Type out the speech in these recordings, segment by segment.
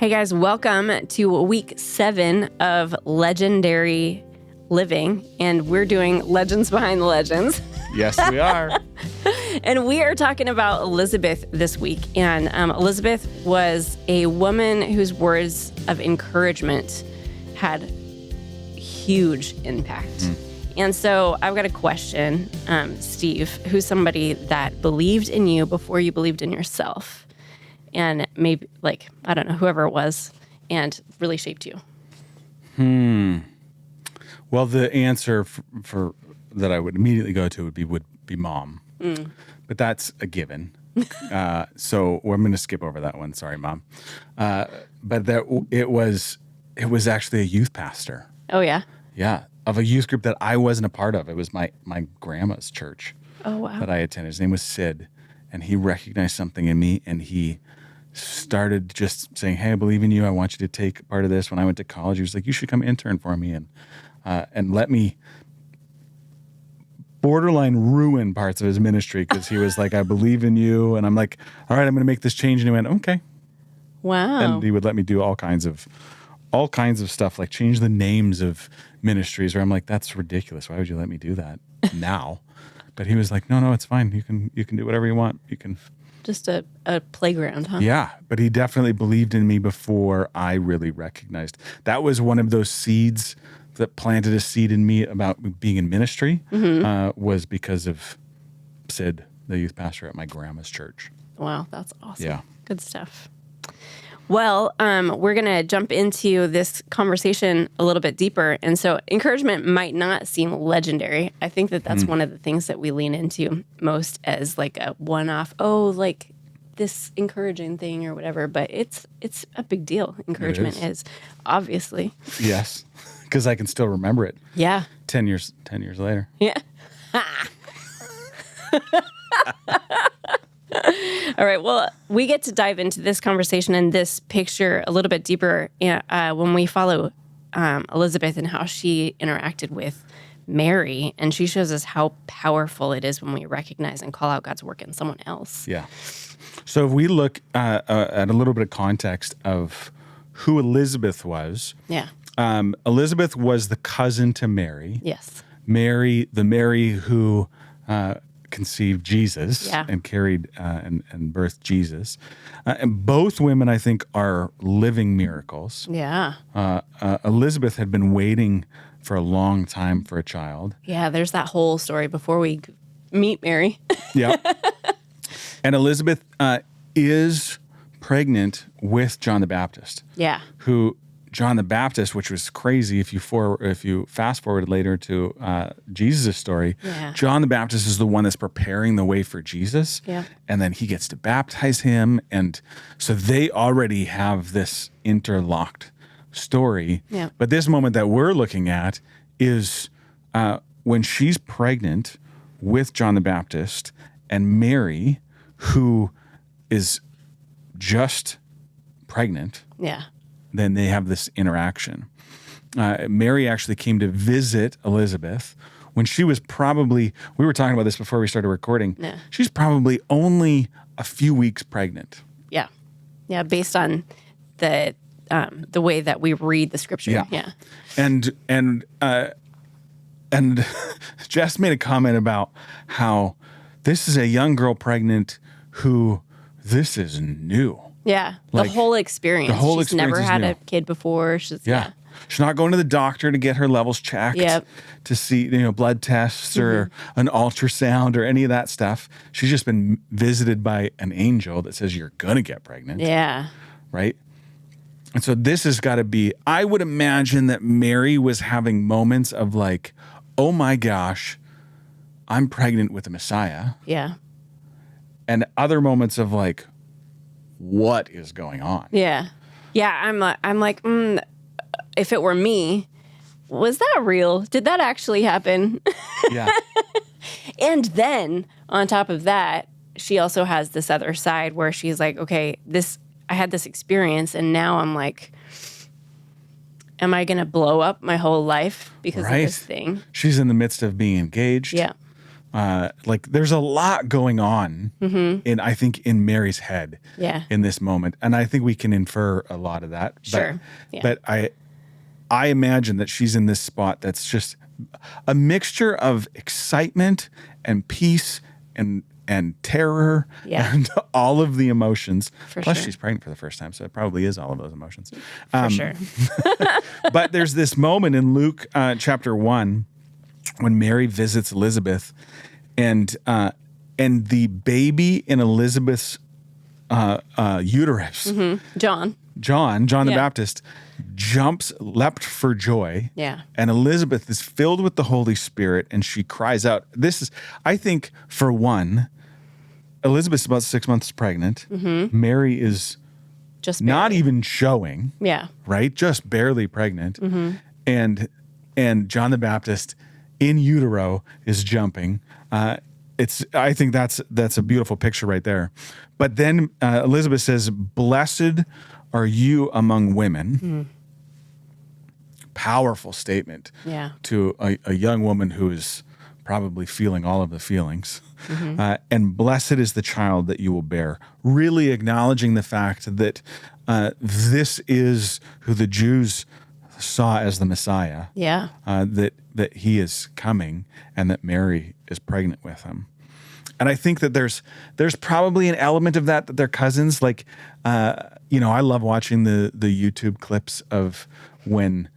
Hey guys, welcome to week 7 of Legendary Living, and we're doing Legends Behind the Legends. Yes, we are. And we are talking about Elizabeth this week. And Elizabeth was a woman whose words of encouragement had huge impact. And so I've got a question, Steve, who's somebody that believed in you before you believed in yourself? And maybe, I don't know, whoever it was, and really shaped you. Well, the answer for that I would immediately go to would be mom. But that's a given. So I'm going to skip over that one. Sorry, Mom. But it was actually a youth pastor. Oh, yeah? Yeah, of a youth group that I wasn't a part of. It was my grandma's church. Oh, wow. That I attended. His name was Sid, and he recognized something in me, and he started just saying, "Hey, I believe in you. I want you to take part of this." When I went to college, he was like, "You should come intern for me," and let me borderline ruin parts of his ministry because he was like, "I believe in you," and I'm like, "All right, I'm going to make this change," and he went, "Okay." Wow. And he would let me do all kinds of stuff, like change the names of ministries. Where I'm like, "That's ridiculous. Why would you let me do that now?" But he was like, "No, it's fine. You can do whatever you want. You can." Just a playground, huh? Yeah, but he definitely believed in me before I really recognized. That was one of those seeds that planted a seed in me about being in ministry, was because of Sid, the youth pastor at my grandma's church. Wow, that's awesome. Yeah. Good stuff. Well, we're going to jump into this conversation a little bit deeper. And so encouragement might not seem legendary. I think that's one of the things that we lean into most as like a one-off, like this encouraging thing or whatever. But it's a big deal. Encouragement is, obviously. Yes, because I can still remember it. Yeah. 10 years later. Yeah. All right. Well, we get to dive into this conversation and this picture a little bit deeper when we follow Elizabeth and how she interacted with Mary. And she shows us how powerful it is when we recognize and call out God's work in someone else. Yeah. So if we look at a little bit of context of who Elizabeth was. Yeah. Elizabeth was the cousin to Mary. Yes. Mary who conceived Jesus and carried and birthed Jesus. And both women, I think, are living miracles. Yeah. Elizabeth had been waiting for a long time for a child. Yeah, there's that whole story before we meet Mary. Yeah. And Elizabeth is pregnant with John the Baptist. Yeah. Who John the Baptist, which was crazy if you fast forward later to Jesus' story, John the Baptist is the one that's preparing the way for Jesus. Yeah. And then he gets to baptize him. And so they already have this interlocked story. Yeah. But this moment that we're looking at is when she's pregnant with John the Baptist and Mary, who is just pregnant. Yeah. Then they have this interaction. Mary actually came to visit Elizabeth when she was we were talking about this before we started recording. Yeah. She's probably only a few weeks pregnant. Yeah. Yeah, based on the way that we read the scripture. Yeah. And Jess made a comment about how this is a young girl pregnant who this is new. Yeah, the whole experience. She's never had a kid before. She's not going to the doctor to get her levels checked, to see blood tests or an ultrasound or any of that stuff. She's just been visited by an angel that says you're going to get pregnant. Yeah. Right? And so this has got to be, I would imagine that Mary was having moments of like, oh my gosh, I'm pregnant with the Messiah. Yeah. And other moments of like, what is going on? Yeah. Yeah, I'm like, if it were me, was that real? Did that actually happen? Yeah. And then on top of that, she also has this other side where she's like, okay, I had this experience and now I'm like, am I going to blow up my whole life because of this thing? She's in the midst of being engaged. Yeah. Like there's a lot going on I think in Mary's head in this moment. And I think we can infer a lot of that. Sure. But I imagine that she's in this spot that's just a mixture of excitement and peace and terror and all of the emotions. Plus she's pregnant for the first time, so it probably is all of those emotions. For sure. But there's this moment in Luke chapter 1 when Mary visits Elizabeth, and the baby in Elizabeth's uterus, John the Baptist, leapt for joy. Yeah. And Elizabeth is filled with the Holy Spirit, and she cries out. This is, I think, for one, Elizabeth's about 6 months pregnant. Mary is just not even showing. Yeah. Right? Just barely pregnant. And John the Baptist in utero is jumping. I think that's a beautiful picture right there. But then Elizabeth says, "Blessed are you among women." Powerful statement to a young woman who is probably feeling all of the feelings. And blessed is the child that you will bear. Really acknowledging the fact that this is who the Jews saw as the Messiah. Yeah. That he is coming and that Mary is pregnant with him. And I think that there's probably an element of that they're cousins. Like, I love watching the YouTube clips of when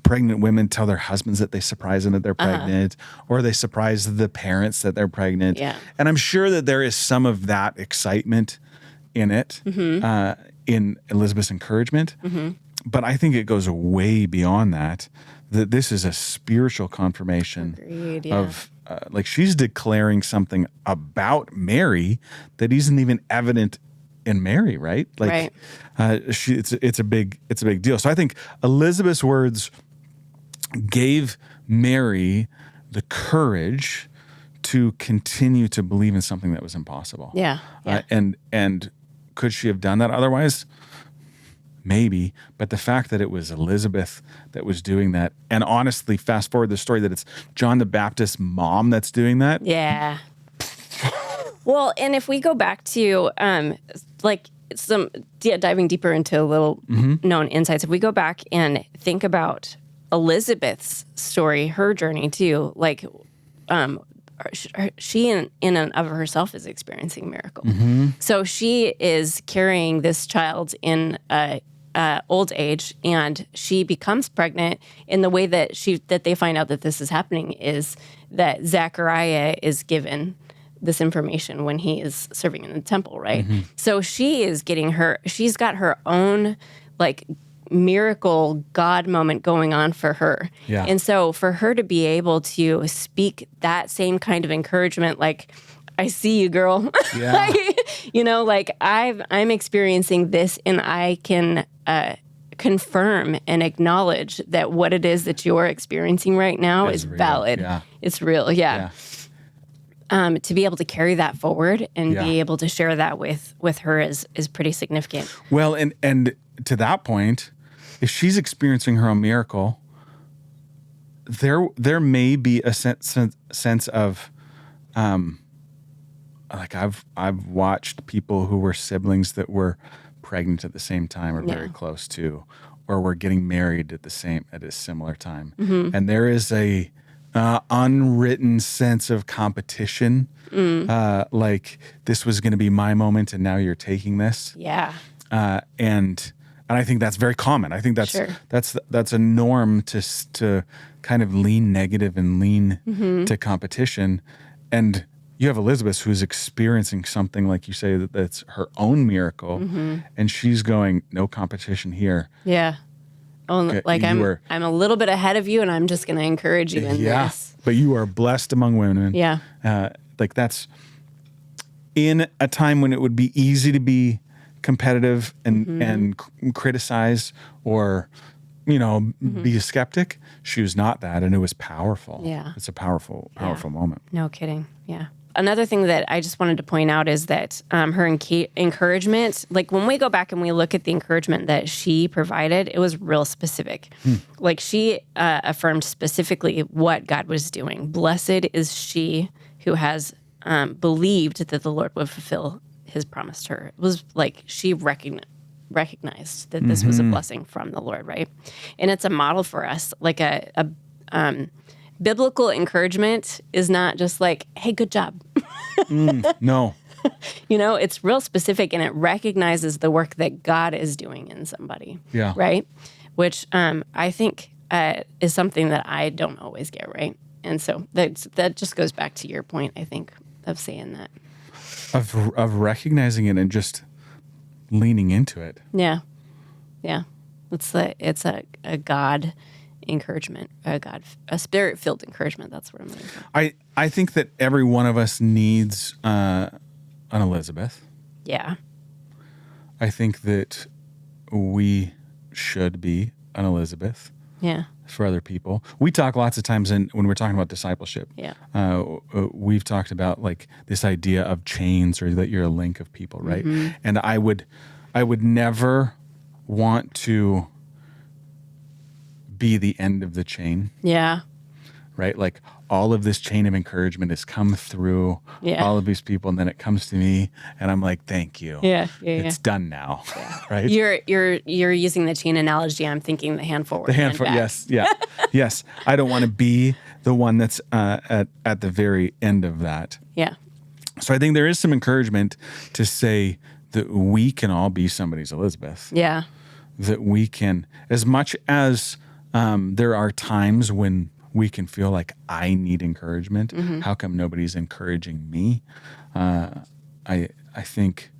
pregnant women tell their husbands that they surprise them that they're pregnant, or they surprise the parents that they're pregnant. Yeah. And I'm sure that there is some of that excitement in it, in Elizabeth's encouragement. But I think it goes way beyond that this is a spiritual confirmation of, like, she's declaring something about Mary that isn't even evident in Mary, right? Like, it's a big deal. So I think Elizabeth's words gave Mary the courage to continue to believe in something that was impossible. Yeah. And could she have done that otherwise? Maybe, but the fact that it was Elizabeth that was doing that, and honestly, fast forward the story that it's John the Baptist's mom that's doing that. Yeah. Well, and if we go back to diving deeper into a little known insights, if we go back and think about Elizabeth's story, her journey too, like she in and of herself is experiencing a miracle. So she is carrying this child in old age, and she becomes pregnant. In the way that they find out that this is happening is that Zechariah is given this information when he is serving in the temple, right? So she's got her own like miracle God moment going on for her. Yeah. And so for her to be able to speak that same kind of encouragement, like, I see you, girl. Yeah. I'm experiencing this, and I can confirm and acknowledge that what it is that you're experiencing right now is valid. Yeah. It's real. Yeah. To be able to carry that forward and be able to share that with her is pretty significant. Well, and to that point, if she's experiencing her own miracle, there may be a sense of, like I've watched people who were siblings that were pregnant at the same time or very close to, or were getting married at a similar time, and there is a unwritten sense of competition, like this was going to be my moment, and now you're taking this. Yeah. And I think that's very common. I think that's a norm to kind of lean negative and lean to competition. And you have Elizabeth who's experiencing something, like you say, that's her own miracle, and she's going, no competition here. Yeah. Like I'm a little bit ahead of you, and I'm just going to encourage you in this. But you are blessed among women. Yeah. Like that's in a time when it would be easy to be competitive and criticize or, be a skeptic. She was not that, and it was powerful. Yeah. It's a powerful moment. No kidding. Yeah. Another thing that I just wanted to point out is that her encouragement, like when we go back and we look at the encouragement that she provided, it was real specific. Like she affirmed specifically what God was doing. Blessed is she who has believed that the Lord would fulfill his promise to her. It was like she recognized that this was a blessing from the Lord, right? And it's a model for us. Like a biblical encouragement is not just like, hey, good job. No. It's real specific, and it recognizes the work that God is doing in somebody. Yeah. Right? Which I think is something that I don't always get right. And so that just goes back to your point, I think, of saying that. Of recognizing it and just leaning into it. Yeah. Yeah. It's a God encouragement, a spirit-filled encouragement. That's what I'm looking for. I think that every one of us needs an Elizabeth. Yeah. I think that we should be an Elizabeth Yeah. for other people. We talk lots of times when we're talking about discipleship. Yeah. We've talked about like this idea of chains, or that you're a link of people, right? And I would never want to be the end of the chain. Yeah. Right? Like all of this chain of encouragement has come through all of these people, and then it comes to me, and I'm like, thank you. Yeah. It's done now. Right? You're using the chain analogy. I'm thinking the hand forward. The hand forward. Yes. Yeah. Yes. I don't want to be the one that's at the very end of that. Yeah. So I think there is some encouragement to say that we can all be somebody's Elizabeth. Yeah. That we can, as much as there are times when we can feel like I need encouragement. How come nobody's encouraging me? I think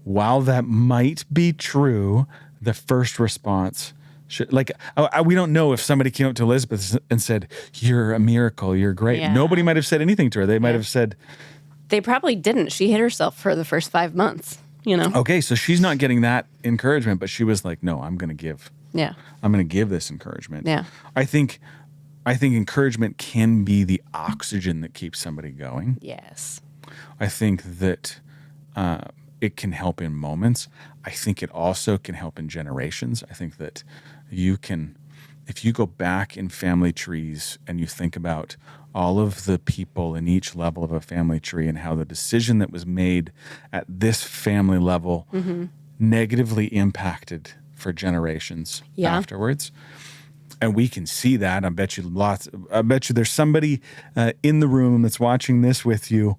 while that might be true, the first response should, like, we don't know if somebody came up to Elizabeth and said, "You're a miracle. You're great." Yeah. Nobody might have said anything to her. They might have said, They probably didn't. She hit herself for the first 5 months, okay, so she's not getting that encouragement, but she was like, no, I'm going to give. Yeah. I'm going to give this encouragement. Yeah. I think encouragement can be the oxygen that keeps somebody going. Yes. I think that it can help in moments. I think it also can help in generations. I think that you can, if you go back in family trees and you think about all of the people in each level of a family tree and how the decision that was made at this family level negatively impacted for generations afterwards. And we can see that. I bet you there's somebody in the room that's watching this with you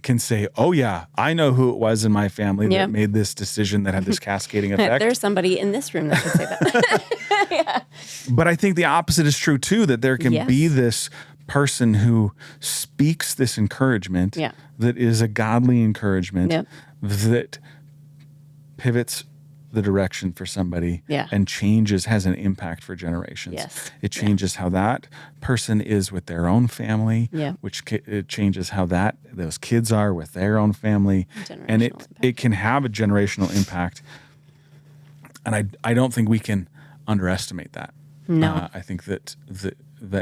can say, oh yeah, I know who it was in my family that made this decision that had this cascading effect. There's somebody in this room that could say that. But I think the opposite is true too, that there can be this person who speaks this encouragement that is a godly encouragement that pivots the direction for somebody and has an impact for generations. Yes. It changes how that person is with their own family, which it changes how those kids are with their own family. And it can have a generational impact. And I don't think we can underestimate that. No. I think that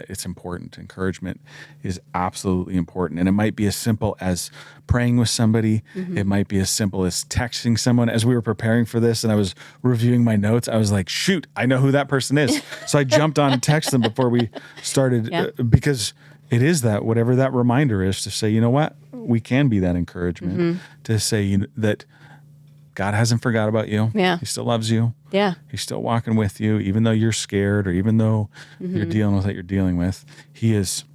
it's important. Encouragement is absolutely important. And it might be as simple as praying with somebody. It might be as simple as texting someone. As we were preparing for this and I was reviewing my notes, I was like, shoot, I know who that person is. So I jumped on and texted them before we started because it is that, whatever that reminder is, to say, you know what, we can be that encouragement, to say that God hasn't forgot about you. Yeah. He still loves you. Yeah. He's still walking with you, even though you're scared or even though you're dealing with what you're dealing with. He is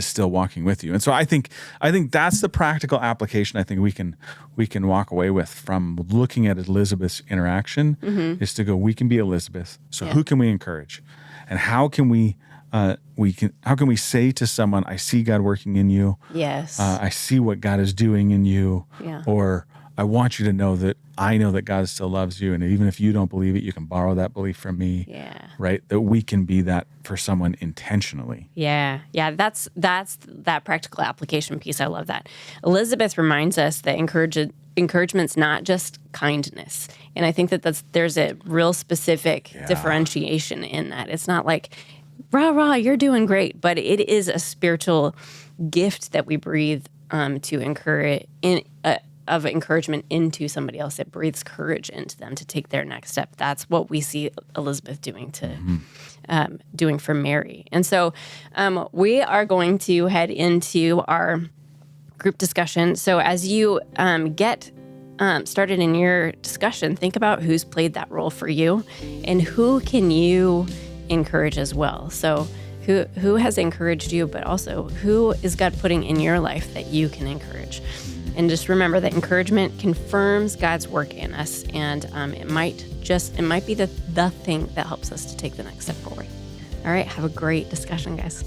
still walking with you. And so I think that's the practical application I think we can walk away with from looking at Elizabeth's interaction is to go, we can be Elizabeth. So who can we encourage? And how can we say to someone, I see God working in you. Yes. I see what God is doing in you. Yeah. Or I want you to know that I know that God still loves you. And even if you don't believe it, you can borrow that belief from me. Yeah. Right? That we can be that for someone intentionally. Yeah. Yeah. That's that practical application piece. I love that. Elizabeth reminds us that encouragement's not just kindness. And I think that there's a real specific differentiation in that. It's not like, rah, rah, you're doing great. But it is a spiritual gift that we breathe to encourage of encouragement into somebody else. It breathes courage into them to take their next step. That's what we see Elizabeth doing doing for Mary. And so we are going to head into our group discussion. So as you get started in your discussion, think about who's played that role for you and who can you encourage as well. So who has encouraged you, but also who is God putting in your life that you can encourage? And just remember that encouragement confirms God's work in us, and it might be the thing that helps us to take the next step forward. All right, have a great discussion, guys.